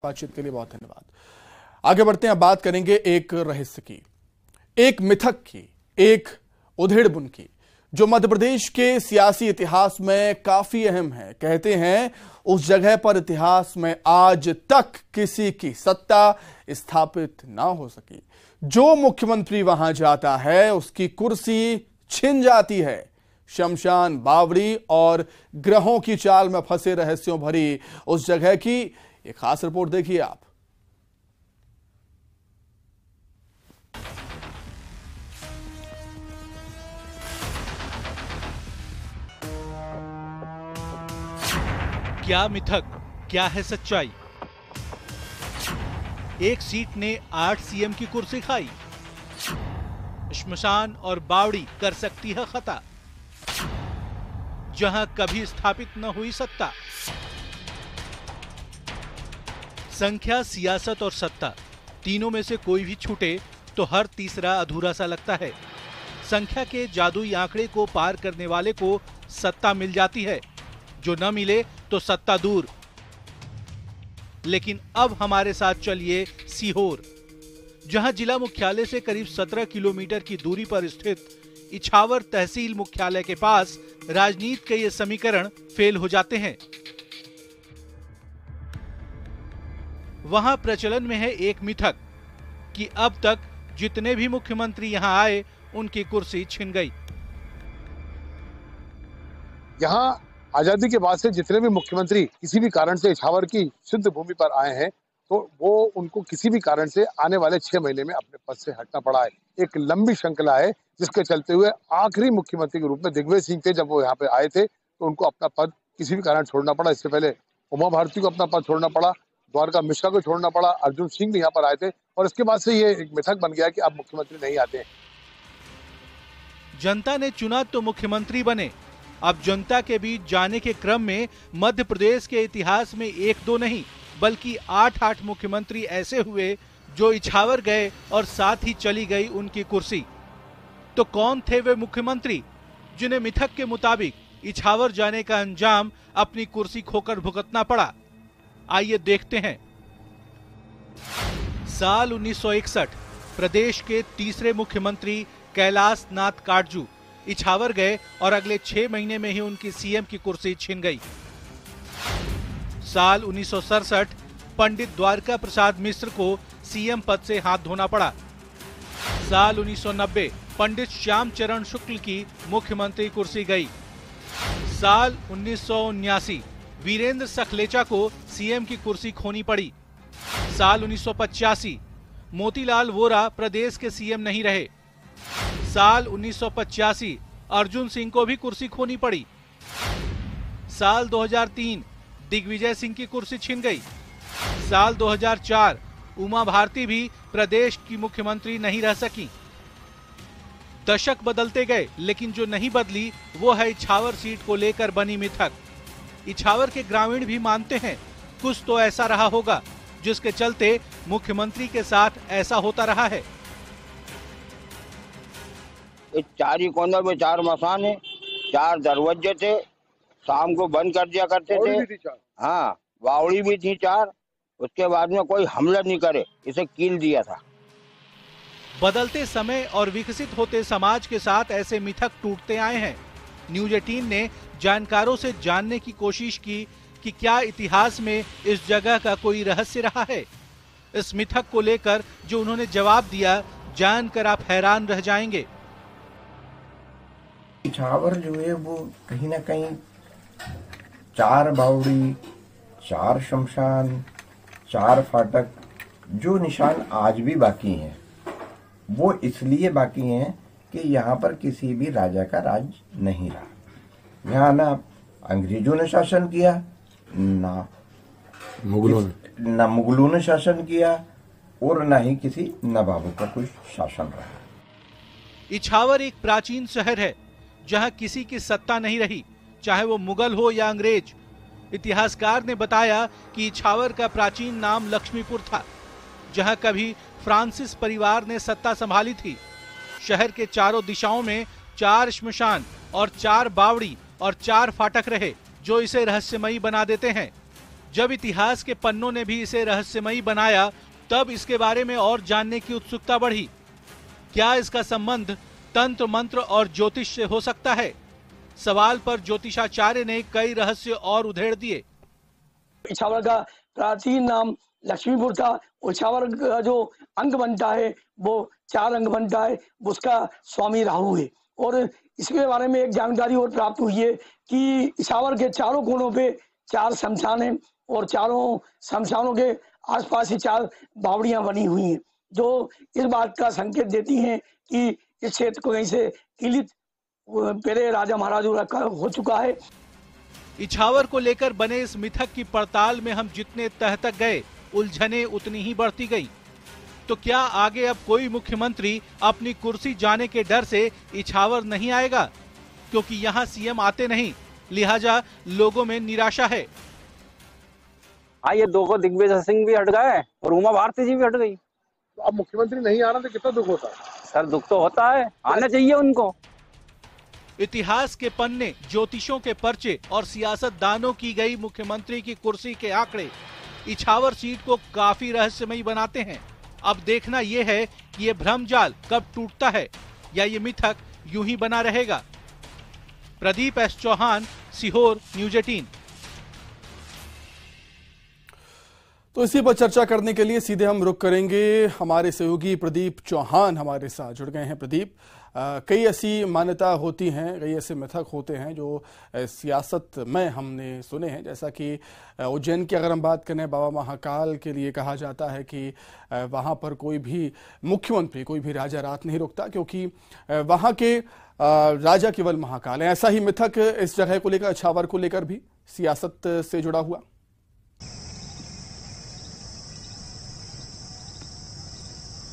बातचीत के लिए बहुत धन्यवाद। आगे बढ़ते हैं, बात करेंगे एक रहस्य की, एक मिथक की, एक उधेड़बुन की, जो मध्य प्रदेश के सियासी इतिहास में काफी अहम है। कहते हैं उस जगह पर इतिहास में आज तक किसी की सत्ता स्थापित ना हो सकी। जो मुख्यमंत्री वहां जाता है उसकी कुर्सी छिन जाती है। शमशान बावड़ी और ग्रहों की चाल में फंसे रहस्यों भरी उस जगह की एक खास रिपोर्ट देखिए आप। क्या मिथक, क्या है सच्चाई? एक सीट ने 8 सीएम की कुर्सी खाई। श्मशान और बावड़ी कर सकती है खता, जहां कभी स्थापित न हुई सत्ता। संख्या, सियासत और सत्ता, तीनों में से कोई भी छूटे तो हर तीसरा अधूरा सा लगता है। संख्या के जादुई आंकड़े को पार करने वाले को सत्ता मिल जाती है, जो न मिले तो सत्ता दूर। लेकिन अब हमारे साथ चलिए सीहोर, जहां जिला मुख्यालय से करीब 17 किलोमीटर की दूरी पर स्थित इछावर तहसील मुख्यालय के पास राजनीति के ये समीकरण फेल हो जाते हैं। वहां प्रचलन में है एक मिथक कि अब तक जितने भी मुख्यमंत्री यहां आए उनकी कुर्सी छिन गई। यहाँ आजादी के बाद से जितने भी मुख्यमंत्री किसी भी कारण से इछावर की शुद्ध भूमि पर आए हैं, तो वो उनको किसी भी कारण से आने वाले 6 महीने में अपने पद से हटना पड़ा है। एक लंबी श्रृंखला है, जिसके चलते हुए आखिरी मुख्यमंत्री के रूप में दिग्विजय सिंह थे। जब वो यहाँ पे आए थे तो उनको अपना पद किसी भी कारण छोड़ना पड़ा। इससे पहले उमा भारती को अपना पद छोड़ना पड़ा, द्वारका मिश्रा को छोड़ना पड़ा, अर्जुन सिंह भी यहाँ पर आए थे, और इसके बाद से ये एक मिथक बन गया कि अब मुख्यमंत्री नहीं आते हैं। जनता ने चुना तो मुख्यमंत्री बने। अब जनता के बीच जाने के क्रम में मध्य प्रदेश के इतिहास में 1-2 नहीं बल्कि 8-8 मुख्यमंत्री ऐसे हुए जो इछावर गए और साथ ही चली गई उनकी कुर्सी। तो कौन थे वे मुख्यमंत्री जिन्हें मिथक के मुताबिक इछावर जाने का अंजाम अपनी कुर्सी खोकर भुगतना पड़ा? आइए देखते हैं। साल 1961 प्रदेश के तीसरे मुख्यमंत्री कैलाश नाथ काटजू इछावर गए और अगले 6 महीने में ही उनकी सीएम की कुर्सी छिन गई। साल 1967 पंडित द्वारका प्रसाद मिश्र को सीएम पद से हाथ धोना पड़ा। साल 1990 पंडित श्याम चरण शुक्ल की मुख्यमंत्री कुर्सी गई। साल 1979 वीरेंद्र सखलेचा को सीएम की कुर्सी खोनी पड़ी। साल 1985 मोतीलाल वोरा प्रदेश के सीएम नहीं रहे। साल 1985 अर्जुन सिंह को भी कुर्सी खोनी पड़ी। साल 2003 दिग्विजय सिंह की कुर्सी छिन गई। साल 2004 उमा भारती भी प्रदेश की मुख्यमंत्री नहीं रह सकी। दशक बदलते गए, लेकिन जो नहीं बदली वो है इछावर सीट को लेकर बनी मिथक। इछावर के ग्रामीण भी मानते हैं कुछ तो ऐसा रहा होगा जिसके चलते मुख्यमंत्री के साथ ऐसा होता रहा है। इस 4 ही कोने में 4 मसान है, 4 दरवाजे थे, शाम को बंद कर दिया करते थे। हाँ, बावड़ी भी थी 4। उसके बाद में कोई हमला नहीं करे, इसे कील दिया था। बदलते समय और विकसित होते समाज के साथ ऐसे मिथक टूटते आए हैं। न्यूज 18 ने जानकारों से जानने की कोशिश की कि क्या इतिहास में इस जगह का कोई रहस्य रहा है। इस मिथक को लेकर जो उन्होंने जवाब दिया, जानकर आप हैरान रह जाएंगे। इछावर जो है वो कहीं ना कहीं 4 बावड़ी, 4 शमशान, 4 फाटक जो निशान आज भी बाकी हैं, वो इसलिए बाकी हैं कि यहाँ पर किसी भी राजा का राज नहीं रहा। यहाँ ना अंग्रेजों ने शासन किया, ना मुगलों ने शासन किया, और ना ही किसी नवाबों का कोई शासन रहा। इछावर एक प्राचीन शहर है जहां किसी की सत्ता नहीं रही, चाहे वो मुगल हो या अंग्रेज। इतिहासकार ने बताया कि इछावर का प्राचीन नाम लक्ष्मीपुर था, जहां कभी फ्रांसिस परिवार ने सत्ता संभाली थी। शहर के चारों दिशाओं में 4 श्मशान और 4 बावड़ी और 4 फाटक रहे, जो इसे रहस्यमयी बना देते हैं। जब इतिहास के पन्नों ने भी इसे रहस्यमयी बनाया, तब इसके बारे में और जानने की उत्सुकता बढ़ी। क्या इसका संबंध तंत्र मंत्र और ज्योतिष से हो सकता है? सवाल पर ज्योतिषाचार्य ने कई रहस्य और उधेड़ दिए। इछावर का प्राचीन नाम लक्ष्मीपुर था। इछावर का जो अंक बनता है वो 4 अंक बनता है, उसका स्वामी राहु है। और इसके बारे में एक जानकारी और प्राप्त हुई है कि इछावर के चारों कोनों पे 4 शमशान हैं और चारों शमशानों के आसपास ही 4 बावड़ियां बनी हुई हैं, जो इस बात का संकेत देती हैं कि इस क्षेत्र को कहीं से किलित पहले राजा महाराजों का हो चुका है। इछावर को लेकर बने इस मिथक की पड़ताल में हम जितने तह तक गए, उलझने उतनी ही बढ़ती गई। तो क्या आगे अब कोई मुख्यमंत्री अपनी कुर्सी जाने के डर से इछावर नहीं आएगा? क्योंकि यहाँ सीएम आते नहीं, लिहाजा लोगों में निराशा है। हाँ, ये 2 को दिग्विजय सिंह भी हट गए और उमा भारती जी भी हट गई। तो अब मुख्यमंत्री नहीं आना तो कितना दुख होता है? सर दुख तो होता है, आना चाहिए उनको। इतिहास के पन्ने, ज्योतिषों के पर्चे और सियासतदानों की गई मुख्यमंत्री की कुर्सी के आंकड़े इछावर सीट को काफी रहस्यमयी बनाते हैं। अब देखना यह है कि ये भ्रमजाल कब टूटता है या ये मिथक यूं ही बना रहेगा। Pradeep S Chauhan, Sehore, news 18। तो इसी पर चर्चा करने के लिए सीधे हम रुख करेंगे। हमारे सहयोगी प्रदीप चौहान हमारे साथ जुड़ गए हैं। प्रदीप, कई ऐसी मान्यता होती हैं, कई ऐसे मिथक होते हैं जो सियासत में हमने सुने हैं। जैसा कि उज्जैन की अगर हम बात करें, बाबा महाकाल के लिए कहा जाता है कि वहाँ पर कोई भी मुख्यमंत्री, कोई भी राजा रात नहीं रुकता, क्योंकि वहाँ के राजा केवल महाकाल है। ऐसा ही मिथक इस जगह को लेकर, इछावर को लेकर भी सियासत से जुड़ा हुआ।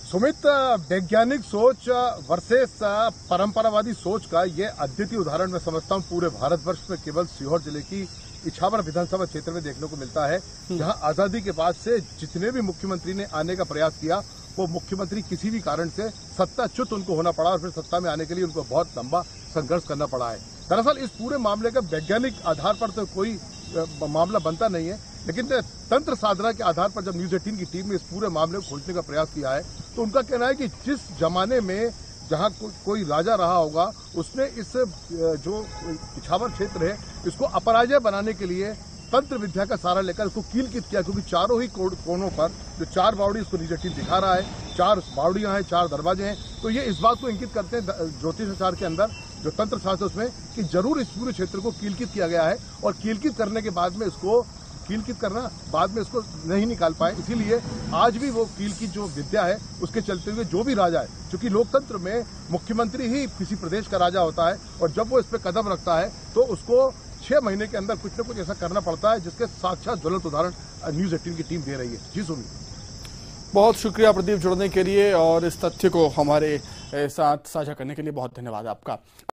सुमित, वैज्ञानिक सोच वर्सेस परंपरावादी सोच का ये अद्वितीय उदाहरण मैं समझता हूँ पूरे भारतवर्ष में केवल सीहोर जिले की इछावर विधानसभा क्षेत्र में देखने को मिलता है, जहां आजादी के बाद से जितने भी मुख्यमंत्री ने आने का प्रयास किया, वो मुख्यमंत्री किसी भी कारण से सत्ताच्युत उनको होना पड़ा और फिर सत्ता में आने के लिए उनको बहुत लंबा संघर्ष करना पड़ा है। दरअसल इस पूरे मामले का वैज्ञानिक आधार पर तो कोई मामला बनता नहीं है, लेकिन तंत्र साधना के आधार पर जब न्यूज़ 18 की टीम ने इस पूरे मामले को खोजने का प्रयास किया है, तो उनका कहना है कि जिस जमाने में जहां कोई राजा रहा होगा, उसने इस जो इछावर क्षेत्र है इसको अपराजय बनाने के लिए तंत्र विद्या का सहारा लेकर इसको कीलकित किया, क्योंकि चारों ही कोनों पर जो 4 बावड़ी इसको न्यूज़ 18 दिखा रहा है, 4 बावड़ियां हैं, 4 दरवाजे हैं, तो ये इस बात को इंगित करते हैं ज्योतिषाचार के अंदर जो तंत्र शास्त्र उसमें कि जरूर इस पूरे क्षेत्र को कीलकित किया गया है और कीलकित करने के बाद में इसको कीलकित करना बाद में इसको नहीं निकाल पाए। इसीलिए आज भी वो कील की जो विद्या है उसके चलते हुए जो भी राजा है, क्योंकि लोकतंत्र में मुख्यमंत्री ही किसी प्रदेश का राजा होता है और जब वो इस पर कदम रखता है तो उसको 6 महीने के अंदर कुछ न कुछ ऐसा करना पड़ता है, जिसके साक्षात ज्वलंत उदाहरण न्यूज़ 18 की टीम दे रही है। जी सुनिए। बहुत शुक्रिया प्रदीप जुड़ने के लिए और इस तथ्य को हमारे साथ साझा करने के लिए बहुत धन्यवाद आपका।